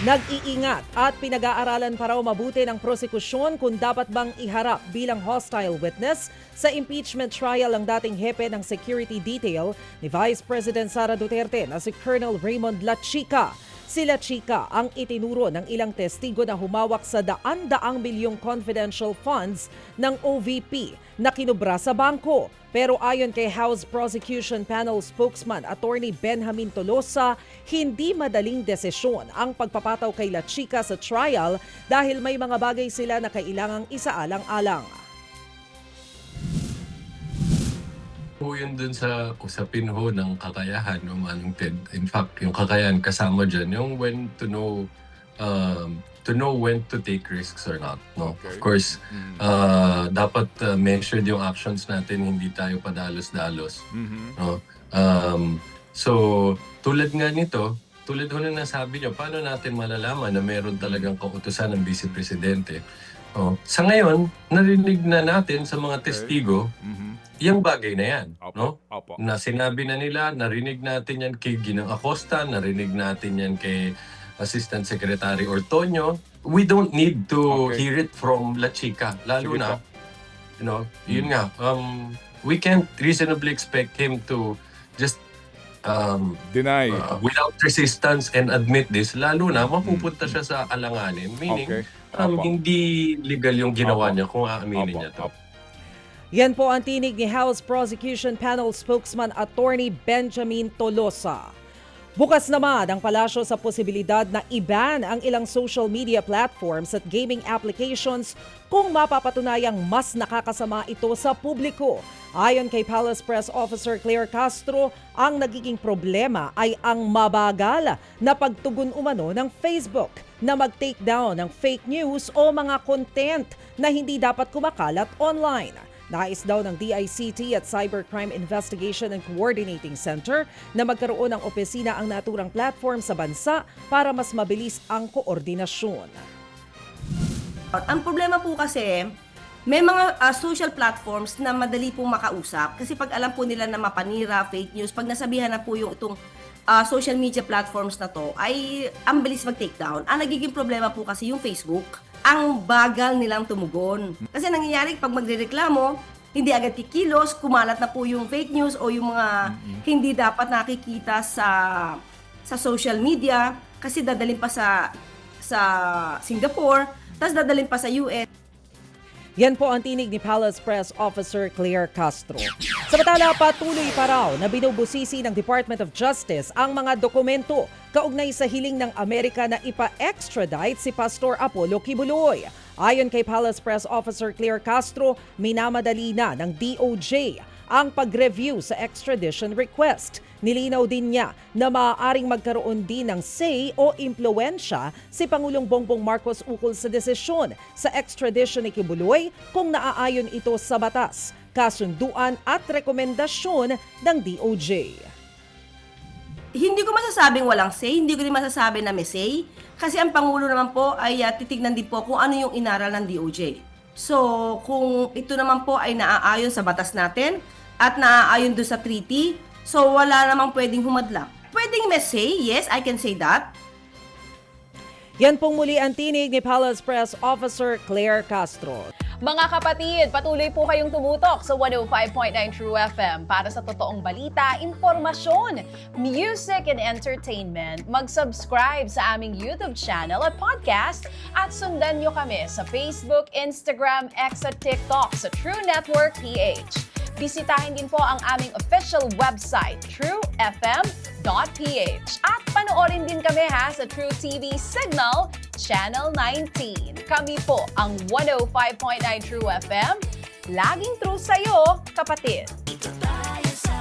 Nag-iingat at pinag-aaralan pa raw mabuti ng prosekusyon kung dapat bang iharap bilang hostile witness sa impeachment trial ang dating hepe ng security detail ni Vice President Sara Duterte na si Colonel Raymond Lachica. Si Lachica ang itinuro ng ilang testigo na humawak sa daan-daang bilyong confidential funds ng OVP na kinubra sa bangko. Pero ayon kay House Prosecution Panel spokesman Attorney Benjamin Tolosa, hindi madaling desisyon ang pagpapataw kay Lachica sa trial dahil may mga bagay sila na kailangang isaalang-alang. Po yun dun sa usapin ho ng kakayahan ng Manong Ted. In fact, yung kakayahan kasama dyan, yung when to know when to take risks or not. No? Okay. Of course, dapat measured yung actions natin, hindi tayo padalos-dalos. No? So, tulad nga nito, tulad ho na nasabi nyo, paano natin malalaman na meron talagang kautusan ng Vice Presidente? Sa ngayon, narinig na natin sa mga testigo, yung bagay na yan. No? Opo. Na sinabi na nila, narinig natin yan kay Ginang Acosta, narinig natin yan kay Assistant Secretary Ortonio. We don't need to hear it from Lachica. Lalo Sige na, yun nga, we can't reasonably expect him to just Deny. without resistance and admit this, lalo na mapupunta siya sa alanganin. Meaning, Opo. hindi legal yung ginawa Opo. niya kung aaminin niya to. Yan po ang tinig ni House Prosecution Panel spokesman Attorney Benjamin Tolosa. Bukas naman ang palasyo sa posibilidad na i-ban ang ilang social media platforms at gaming applications kung mapapatunayang mas nakakasama ito sa publiko. Ayon kay Palace Press Officer Claire Castro, ang nagiging problema ay ang mabagal na pagtugon umano ng Facebook na mag-take down ng fake news o mga content na hindi dapat kumakalat online. Nais daw ng DICT at Cybercrime Investigation and Coordinating Center na magkaroon ng opisina ang naturang platform sa bansa para mas mabilis ang koordinasyon. Ang problema po kasi, may mga social platforms na madali pong makausap kasi pag alam po nila na mapanira, fake news, pag nasabihan na po yung itong social media platforms na to, ay ang bilis mag-take down. Ang nagiging problema po kasi yung Facebook, ang bagal nilang tumugon. Kasi nangyayari pag magrereklamo, hindi agad kikilos, kumalat na po yung fake news o yung mga hindi dapat nakikita sa social media kasi dadalhin pa sa Singapore, tapos dadalhin pa sa US. Yan po ang tinig ni Palace Press Officer Claire Castro. Samantala, patuloy pa raw na binubusisi ng Department of Justice ang mga dokumento kaugnay sa hiling ng Amerika na ipa-extradite si Pastor Apollo Kibuloy. Ayon kay Palace Press Officer Claire Castro, minamadali na ng DOJ ang pag-review sa extradition request. Nilinaw din niya na maaaring magkaroon din ng say o impluensya si Pangulong Bongbong Marcos ukol sa desisyon sa extradition ni Kibuloy kung naaayon ito sa batas, kasunduan at rekomendasyon ng DOJ. Hindi ko masasabing walang say, hindi ko rin masasabi na may say, kasi ang Pangulo naman po ay titignan din po kung ano yung inaral ng DOJ. So, kung ito naman po ay naaayon sa batas natin at naaayon doon sa treaty, so wala namang pwedeng humadlang. Pwedeng may say, yes, I can say that. Yan pong muli ang tinig ni Palace Press Officer Claire Castro. Mga kapatid, patuloy po kayong tumutok sa 105.9 True FM para sa totoong balita, impormasyon, music and entertainment. Mag-subscribe sa aming YouTube channel at podcast at sundan nyo kami sa Facebook, Instagram, X at TikTok sa True Network PH. Bisitahin din po ang aming official website, truefm.ph. At panoorin din kami sa True TV Signal, Channel 19. Kami po ang 105.9 True FM. Laging true sa'yo, kapatid. Ito tayo sa